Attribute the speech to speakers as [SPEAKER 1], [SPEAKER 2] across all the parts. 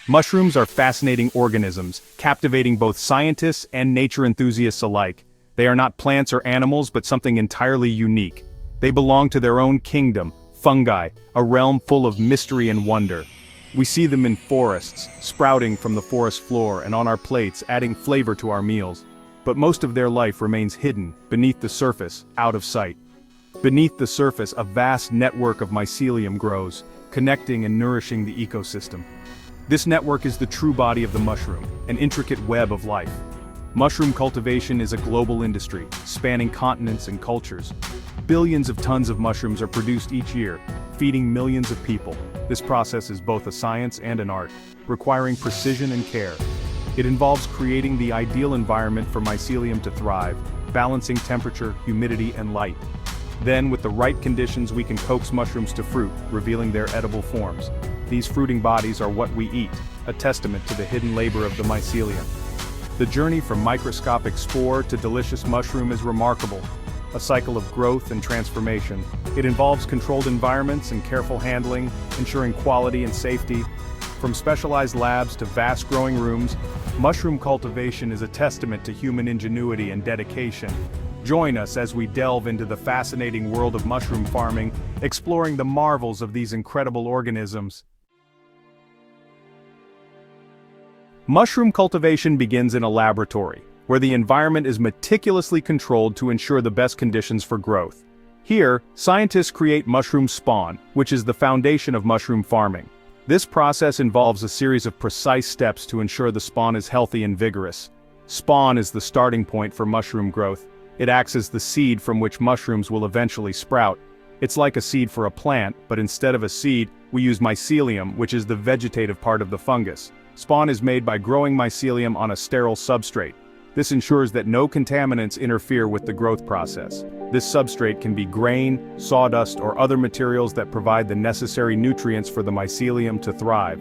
[SPEAKER 1] Mushrooms are fascinating organisms, captivating both scientists and nature enthusiasts alike. They are not plants or animals but something entirely unique. They belong to their own kingdom, fungi, a realm full of mystery and wonder. We see them in forests, sprouting from the forest floor and on our plates, adding flavor to our meals. But most of their life remains hidden, beneath the surface, out of sight. Beneath the surface, a vast network of mycelium grows, connecting and nourishing the ecosystem. This network is the true body of the mushroom, an intricate web of life. Mushroom cultivation is a global industry, spanning continents and cultures. Billions of tons of mushrooms are produced each year, feeding millions of people. This process is both a science and an art, requiring precision and care. It involves creating the ideal environment for mycelium to thrive, balancing temperature, humidity, and light. Then, with the right conditions, we can coax mushrooms to fruit, revealing their edible forms. These fruiting bodies are what we eat, a testament to the hidden labor of the mycelium. The journey from microscopic spore to delicious mushroom is remarkable, a cycle of growth and transformation. It involves controlled environments and careful handling, ensuring quality and safety. From specialized labs to vast growing rooms, mushroom cultivation is a testament to human ingenuity and dedication. Join us as we delve into the fascinating world of mushroom farming, exploring the marvels of these incredible organisms. Mushroom cultivation begins in a laboratory, where the environment is meticulously controlled to ensure the best conditions for growth. Here, scientists create mushroom spawn, which is the foundation of mushroom farming. This process involves a series of precise steps to ensure the spawn is healthy and vigorous. Spawn is the starting point for mushroom growth. It acts as the seed from which mushrooms will eventually sprout. It's like a seed for a plant, but instead of a seed, we use mycelium, which is the vegetative part of the fungus. Spawn is made by growing mycelium on a sterile substrate. This ensures that no contaminants interfere with the growth process. This substrate can be grain, sawdust, or other materials that provide the necessary nutrients for the mycelium to thrive.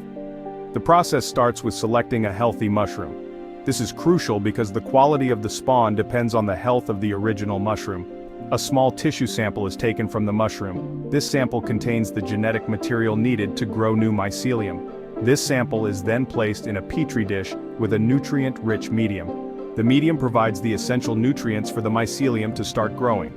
[SPEAKER 1] The process starts with selecting a healthy mushroom. This is crucial because the quality of the spawn depends on the health of the original mushroom. A small tissue sample is taken from the mushroom. This sample contains the genetic material needed to grow new mycelium. This sample is then placed in a petri dish with a nutrient-rich medium. The medium provides the essential nutrients for the mycelium to start growing.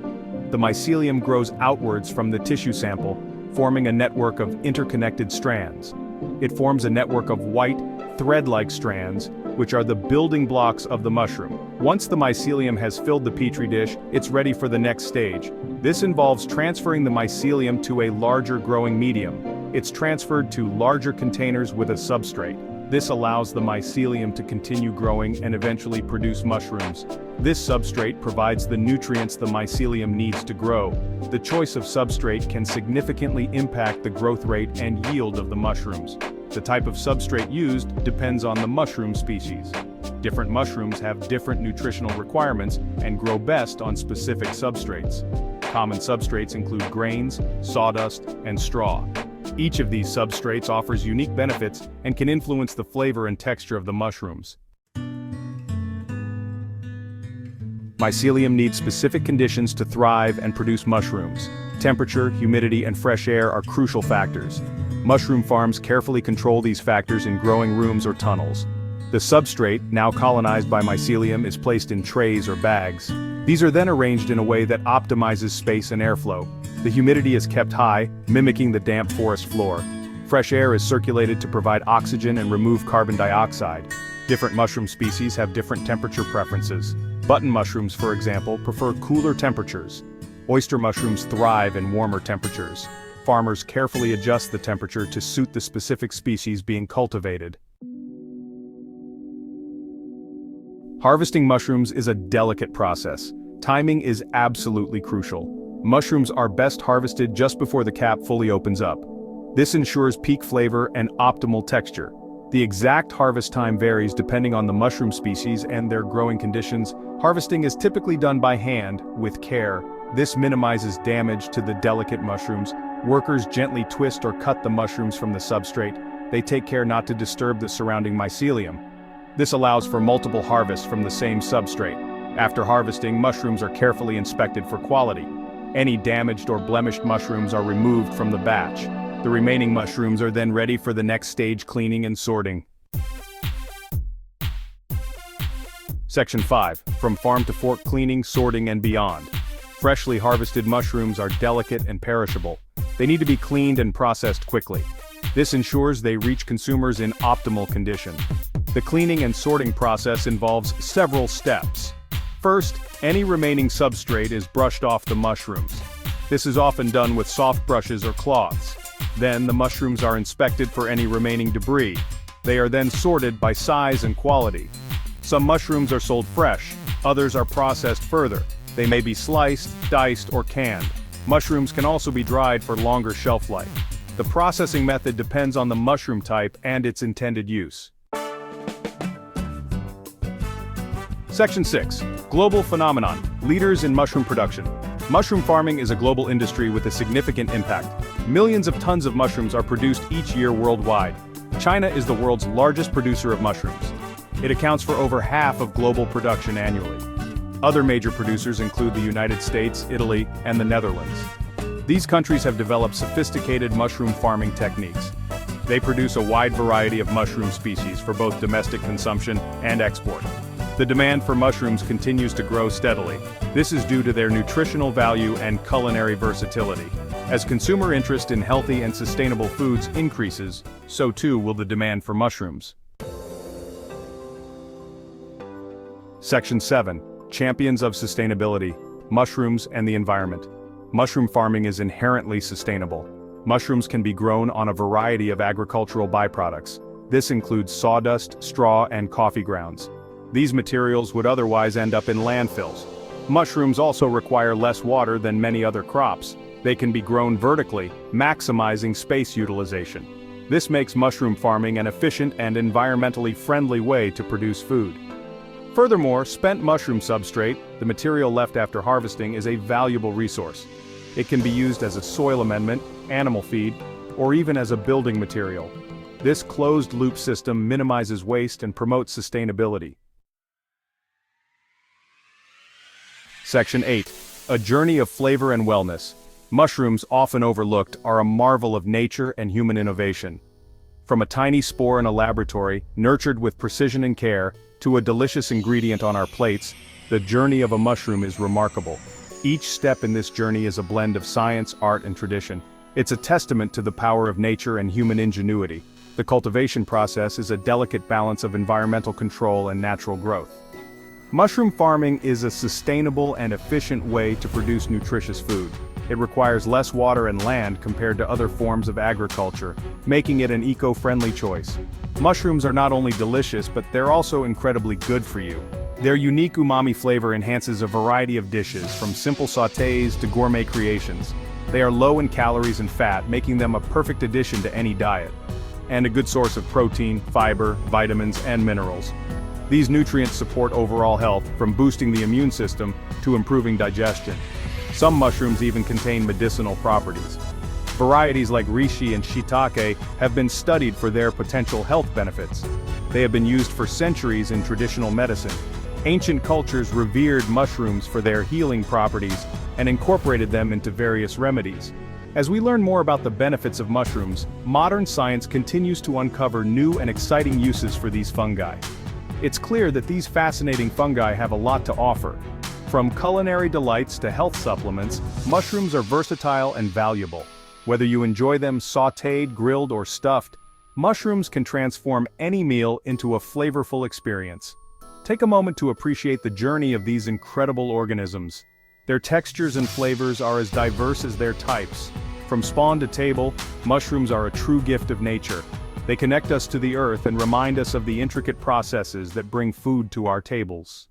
[SPEAKER 1] The mycelium grows outwards from the tissue sample, forming a network of interconnected strands. It forms a network of white, thread-like strands, which are the building blocks of the mushroom. Once the mycelium has filled the petri dish, it's ready for the next stage. This involves transferring the mycelium to a larger growing medium. It's transferred to larger containers with a substrate. This allows the mycelium to continue growing and eventually produce mushrooms. This substrate provides the nutrients the mycelium needs to grow. The choice of substrate can significantly impact the growth rate and yield of the mushrooms. The type of substrate used depends on the mushroom species. Different mushrooms have different nutritional requirements and grow best on specific substrates. Common substrates include grains, sawdust, and straw. Each of these substrates offers unique benefits and can influence the flavor and texture of the mushrooms. Mycelium needs specific conditions to thrive and produce mushrooms. Temperature, humidity, and fresh air are crucial factors. Mushroom farms carefully control these factors in growing rooms or tunnels. The substrate, now colonized by mycelium, is placed in trays or bags. These are then arranged in a way that optimizes space and airflow. The humidity is kept high, mimicking the damp forest floor. Fresh air is circulated to provide oxygen and remove carbon dioxide. Different mushroom species have different temperature preferences. Button mushrooms, for example, prefer cooler temperatures. Oyster mushrooms thrive in warmer temperatures. Farmers carefully adjust the temperature to suit the specific species being cultivated. Harvesting mushrooms is a delicate process. Timing is absolutely crucial. Mushrooms are best harvested just before the cap fully opens up. This ensures peak flavor and optimal texture. The exact harvest time varies depending on the mushroom species and their growing conditions. Harvesting is typically done by hand, with care. This minimizes damage to the delicate mushrooms. Workers gently twist or cut the mushrooms from the substrate. They take care not to disturb the surrounding mycelium. This allows for multiple harvests from the same substrate. After harvesting, mushrooms are carefully inspected for quality. Any damaged or blemished mushrooms are removed from the batch. The remaining mushrooms are then ready for the next stage: cleaning and sorting. Section 5. From farm to fork cleaning, sorting, and beyond. Freshly harvested mushrooms are delicate and perishable. They need to be cleaned and processed quickly. This ensures they reach consumers in optimal condition. The cleaning and sorting process involves several steps. First, any remaining substrate is brushed off the mushrooms. This is often done with soft brushes or cloths. Then the mushrooms are inspected for any remaining debris. They are then sorted by size and quality. Some mushrooms are sold fresh, others are processed further. They may be sliced, diced, or canned. Mushrooms can also be dried for longer shelf life. The processing method depends on the mushroom type and its intended use. Section 6. Global phenomenon. Leaders in mushroom production. Mushroom farming is a global industry with a significant impact. Millions of tons of mushrooms are produced each year worldwide. China is the world's largest producer of mushrooms. It accounts for over half of global production annually. Other major producers include the United States, Italy, and the Netherlands. These countries have developed sophisticated mushroom farming techniques. They produce a wide variety of mushroom species for both domestic consumption and export. The demand for mushrooms continues to grow steadily. This is due to their nutritional value and culinary versatility. As consumer interest in healthy and sustainable foods increases, so too will the demand for mushrooms. Section 7. Champions of sustainability. Mushrooms and the environment. Mushroom farming is inherently sustainable. Mushrooms can be grown on a variety of agricultural byproducts. This includes sawdust, straw, and coffee grounds. These materials would otherwise end up in landfills. Mushrooms also require less water than many other crops. They can be grown vertically, maximizing space utilization. This makes mushroom farming an efficient and environmentally friendly way to produce food. Furthermore, spent mushroom substrate, the material left after harvesting, is a valuable resource. It can be used as a soil amendment, animal feed, or even as a building material. This closed-loop system minimizes waste and promotes sustainability. Section 8. A journey of flavor and wellness. Mushrooms, often overlooked, are a marvel of nature and human innovation. From a tiny spore in a laboratory, nurtured with precision and care, to a delicious ingredient on our plates, the journey of a mushroom is remarkable. Each step in this journey is a blend of science, art, and tradition. It's a testament to the power of nature and human ingenuity. The cultivation process is a delicate balance of environmental control and natural growth. Mushroom farming is a sustainable and efficient way to produce nutritious food. It requires less water and land compared to other forms of agriculture, making it an eco-friendly choice. Mushrooms are not only delicious, but they're also incredibly good for you. Their unique umami flavor enhances a variety of dishes, from simple sautés to gourmet creations. They are low in calories and fat, making them a perfect addition to any diet. And a good source of protein, fiber, vitamins, and minerals. These nutrients support overall health, from boosting the immune system to improving digestion. Some mushrooms even contain medicinal properties. Varieties like reishi and shiitake have been studied for their potential health benefits. They have been used for centuries in traditional medicine. Ancient cultures revered mushrooms for their healing properties and incorporated them into various remedies. As we learn more about the benefits of mushrooms, modern science continues to uncover new and exciting uses for these fungi. It's clear that these fascinating fungi have a lot to offer. From culinary delights to health supplements, mushrooms are versatile and valuable. Whether you enjoy them sautéed, grilled, or stuffed, mushrooms can transform any meal into a flavorful experience. Take a moment to appreciate the journey of these incredible organisms. Their textures and flavors are as diverse as their types. From spawn to table, mushrooms are a true gift of nature. They connect us to the earth and remind us of the intricate processes that bring food to our tables.